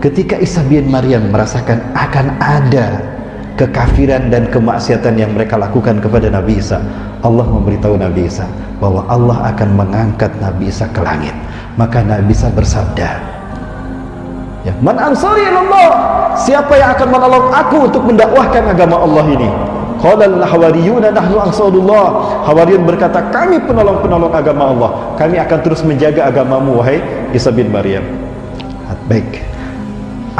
ketika Isa bin Maryam merasakan akan ada kekafiran dan kemaksiatan yang mereka lakukan kepada Nabi Isa, Allah memberitahu Nabi Isa bahwa Allah akan mengangkat Nabi Isa ke langit. Maka Nabi Isa bersabda, ya, Man ansari ilallah, siapa yang akan menolong aku untuk mendakwahkan agama Allah ini? Qala al-hawariyuna nahnu ansarullah. Hawariyun berkata, kami penolong-penolong agama Allah, kami akan terus menjaga agamamu wahai Isa bin Maryam. Baik,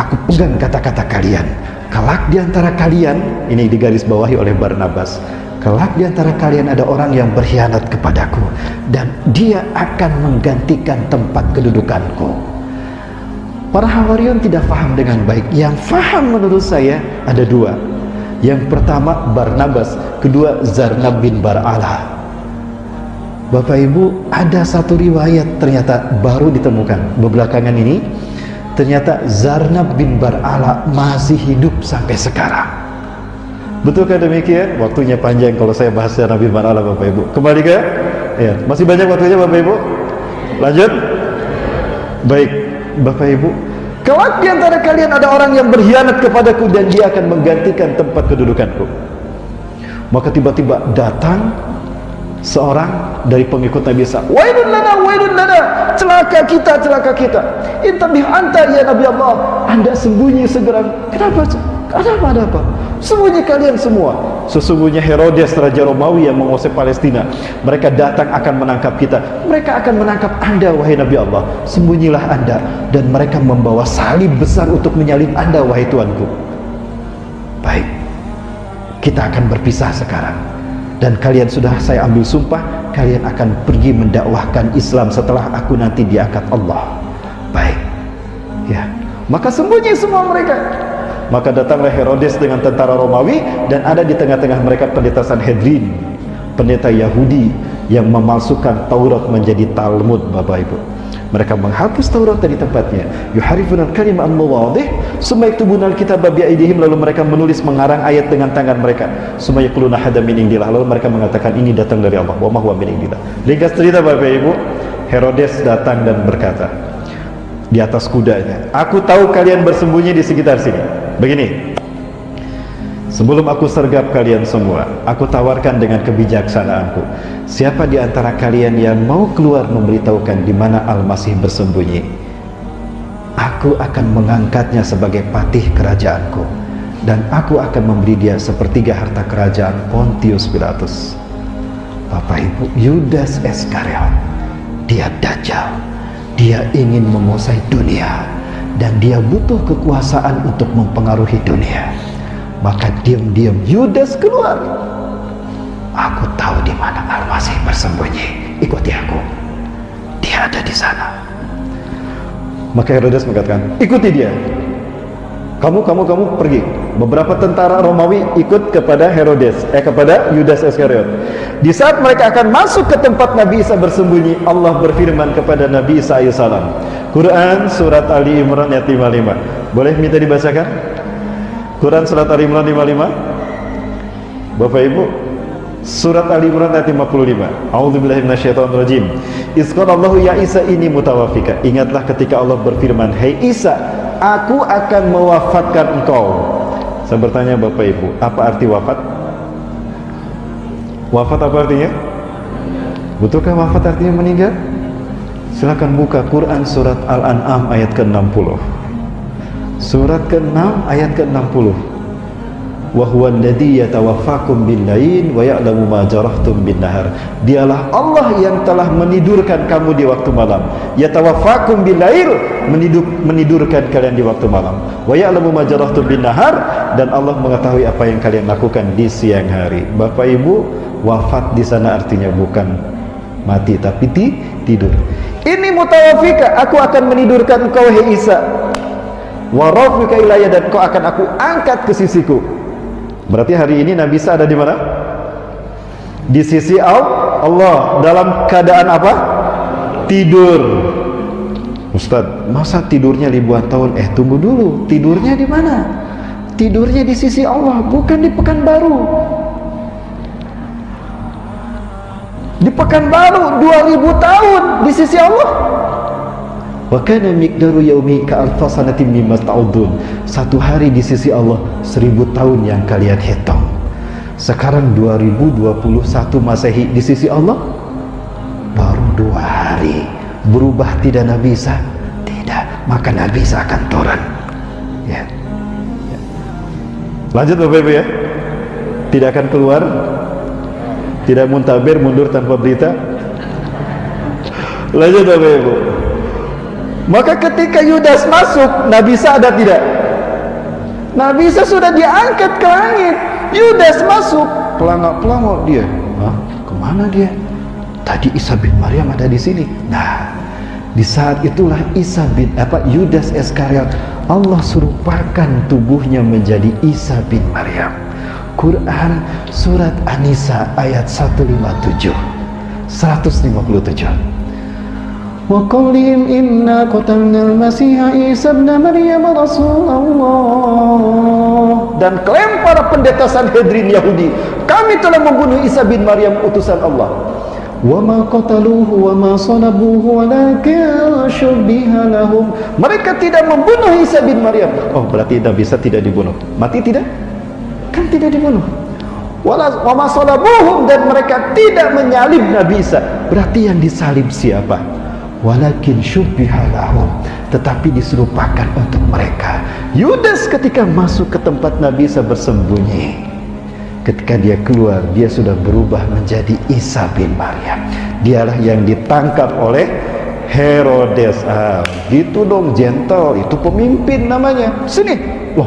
aku pegang kata-kata kalian. Kelak di antara kalian, ini digaris bawahi oleh Barnabas, kelak di antara kalian ada orang yang berkhianat kepadaku dan dia akan menggantikan tempat kedudukanku. Para Hawariyun tidak faham dengan baik. Yang faham menurut saya ada dua. Yang pertama Barnabas, kedua Zarnab bin Bar'alah. Bapak Ibu, ada satu riwayat ternyata baru ditemukan belakangan ini, ternyata Zarnab bin Bar'alah masih hidup sampai sekarang. Betulkah demikian? Waktunya panjang kalau saya bahas Zarnab bin Bar'alah, Bapak Ibu. Kembali ke ya, masih banyak waktunya Bapak Ibu. Lanjut. Baik, Bapak Ibu, kelak di antara kalian ada orang yang berkhianat kepadaku dan dia akan menggantikan tempat kedudukanku. Maka tiba-tiba datang seorang dari pengikut Nabi Isa. Wailun lana, celaka kita, celaka kita. Intabih anta ya Nabi Allah, Anda sembunyi segera. Kenapa? Ada apa? Sembunyi kalian semua. Sesungguhnya Herodes Raja Romawi yang menguasai Palestina, mereka datang akan menangkap kita. Mereka akan menangkap Anda wahai Nabi Allah. Sembunyilah Anda. Dan mereka membawa salib besar untuk menyalib Anda wahai Tuanku. Baik, kita akan berpisah sekarang. Dan kalian sudah saya ambil sumpah, kalian akan pergi mendakwahkan Islam setelah aku nanti diangkat Allah. Baik, ya, maka sembunyi semua mereka. Maka datanglah Herodes dengan tentara Romawi, dan ada di tengah-tengah mereka pendeta Sanhedrin, pendeta Yahudi yang memalsukan Taurat menjadi Talmud, Bapak Ibu. Mereka menghapus Taurat dari tempatnya. Yuharifuna al-kalima an mawadih, summa yaktubuna al-kitaba bi aydihim, lalu mereka menulis mengarang ayat dengan tangan mereka. Summa yaquluna hadza min indillah, lalu mereka mengatakan ini datang dari Allah. Wa ma huwa min indillah. Ringkas cerita Bapak Ibu, Herodes datang dan berkata di atas kudanya, aku tahu kalian bersembunyi di sekitar sini. Begini, sebelum aku sergap kalian semua, aku tawarkan dengan kebijaksanaanku, siapa di antara kalian yang mau keluar memberitahukan di mana Al-Masih bersembunyi, aku akan mengangkatnya sebagai patih kerajaanku, dan aku akan memberi dia sepertiga harta kerajaan Pontius Pilatus. Bapak Ibu, Yudas Iskariot, dia Dajjal, dia ingin menguasai dunia, dan dia butuh kekuasaan untuk mempengaruhi dunia. Maka diam-diam Yudas keluar. Aku tahu di mana Al-Masih bersembunyi, ikuti aku, dia ada di sana. Maka Herodes mengatakan, ikuti dia. Kamu pergi. Beberapa tentara Romawi ikut kepada kepada Yudas Iskariot. Di saat mereka akan masuk ke tempat Nabi Isa bersembunyi, Allah berfirman kepada Nabi Isa alaihissalam. Quran surat Ali Imran ayat 55. Boleh minta dibacakan? Quran surat Ali Imran 55. Bapak Ibu, surat Ali Imran ayat 55. A'udzubillahi minasyaitonirrajim. Iz qala Allahu ya Isa inni mutawaffika. Ingatlah ketika Allah berfirman, "Hai Isa, aku akan mewafatkan engkau." Saya bertanya Bapak Ibu, apa arti wafat? Wafat apa artinya? Betulkah wafat artinya meninggal? Silakan buka Quran surat Al-An'am ayat ke-60. Surat ke-6 ayat ke-60. Wa huwa alladzi yatawaffakum bil-lail wa ya'lamu ma jarahtum bin-nahar. Dialah Allah yang telah menidurkan kamu di waktu malam. Yatawaffakum bil-lail, menidurkan kalian di waktu malam. Wa ya'lamu ma jarahtum bin-nahar, dan Allah mengetahui apa yang kalian lakukan di siang hari. Bapak Ibu, wafat di sana artinya bukan mati tapi tidur. Ini mutawafika, aku akan menidurkan engkau hai Isa. Wa rafika ilayya, dan kau akan aku angkat ke sisiku. Berarti hari ini Nabi Isa ada di mana? Di sisi Allah. Dalam keadaan apa? Tidur. Ustadz, masa tidurnya ribuan tahun? Tunggu dulu, tidurnya di mana? Tidurnya di sisi Allah, bukan di Pekanbaru. Di Pekanbaru 2000 tahun di sisi Allah. Wa kana miqdaru yaumi ka alfa sanatin mimma ta'udun. Satu hari di sisi Allah 1000 tahun yang kalian hitung. Sekarang 2021 Masehi di sisi Allah baru 2 hari. Berubah tidak Nabi Isa? Tidak. Maka Nabi Isa akan turun. Ya. Lanjut Bapak Ibu ya. Tidak akan keluar, tidak muntabir, mundur tanpa berita. Lanjut Bapak Ibu. Maka ketika Yudas masuk, Nabi Isa ada tidak? Nabi Isa sudah diangkat ke langit. Yudas masuk, pelangak-pelangak dia. Hah? Kemana dia? Tadi Isa bin Maryam ada di sini. Nah, di saat itulah Yudas Iskariot, Allah serupakan tubuhnya menjadi Isa bin Maryam. Quran surat An-Nisa ayat 157. Wa qawlihim inna qatalnal masiha Isa ibn Maryam Rasulullah. Dan klaim para pendeta Sanhedrin Yahudi, kami telah membunuh Isa bin Maryam utusan Allah. Wa ma qataluhu wa ma salabuhu walakin syubbiha lahum. Mereka tidak membunuh Isa bin Maryam. Oh, berarti Nabi Isa tidak dibunuh. Mati tidak? Kan tidak dibunuh. Wa ma salabuhum, dan mereka tidak menyalib Nabi Isa. Berarti yang disalib siapa? Walakin syubbiha lahum, tetapi diserupakan untuk mereka. Yudas ketika masuk ke tempat Nabi Isa bersembunyi, ketika dia keluar, dia sudah berubah menjadi Isa bin Maryam. Dialah yang ditangkap oleh Herodes. Gitu dong, gentle, itu pemimpin namanya. Sini, loh,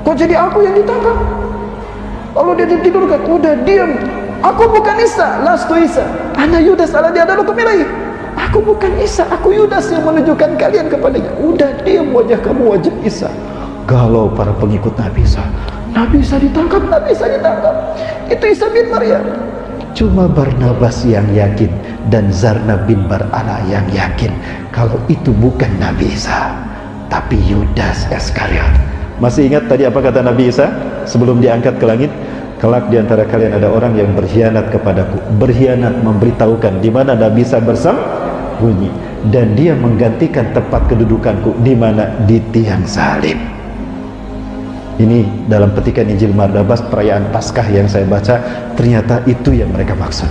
kok jadi aku yang ditangkap? Lalu dia ditidurkan, udah diam. Aku bukan Isa, lastu Isa. Ana Yudas ala dia adalah kemilai. Aku bukan Isa, aku Yudas yang menunjukkan kalian kepadanya. Udah diam, wajah kamu wajah Isa. Galau para pengikut Nabi Isa. Nabi Isa ditangkap, Nabi Isa ditangkap. Itu Isa bin Maryam. Cuma Barnabas yang yakin dan Zarna bin Bar'ana yang yakin kalau itu bukan Nabi Isa, tapi Yudas Iskariot. Masih ingat tadi apa kata Nabi Isa sebelum diangkat ke langit? Kelak di antara kalian ada orang yang berkhianat kepadaku, berkhianat memberitahukan di mana Nabi Isa bersembunyi, dan dia menggantikan tempat kedudukanku di mana, di tiang salib. Ini dalam petikan Injil Barnabas perayaan Paskah yang saya baca, ternyata itu yang mereka maksud.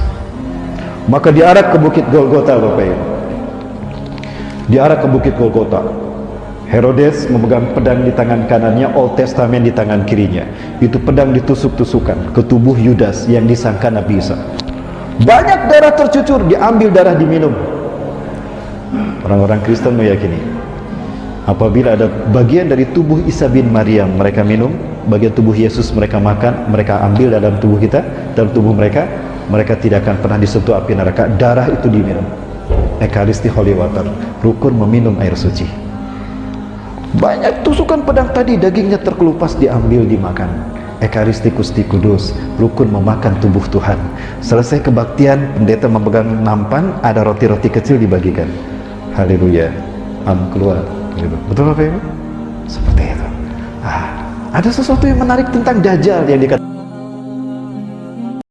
Maka diarak ke bukit Golgota, Bapak Ibu. Diarak ke bukit Golgota. Herodes memegang pedang di tangan kanannya, Old Testament di tangan kirinya. Itu pedang ditusuk-tusukan ke tubuh Yudas yang disangka Nabi Isa. Banyak darah tercucur, diambil darah diminum. Orang-orang Kristen meyakini apabila ada bagian dari tubuh Isa bin Maryam mereka minum, bagian tubuh Yesus mereka makan, mereka ambil dalam tubuh kita, dalam tubuh mereka, mereka tidak akan pernah disentuh api neraka. Darah itu diminum. Ekaristi Holy Water, rukun meminum air suci. Banyak tusukan pedang tadi, dagingnya terkelupas, diambil dimakan. Ekaristi Gusti Kudus, rukun memakan tubuh Tuhan. Selesai kebaktian, pendeta memegang nampan, ada roti-roti kecil dibagikan. Haleluya, keluar. Betul Bapak Ibu? Seperti itu. Ada sesuatu yang menarik tentang Dajjal yang dikatakan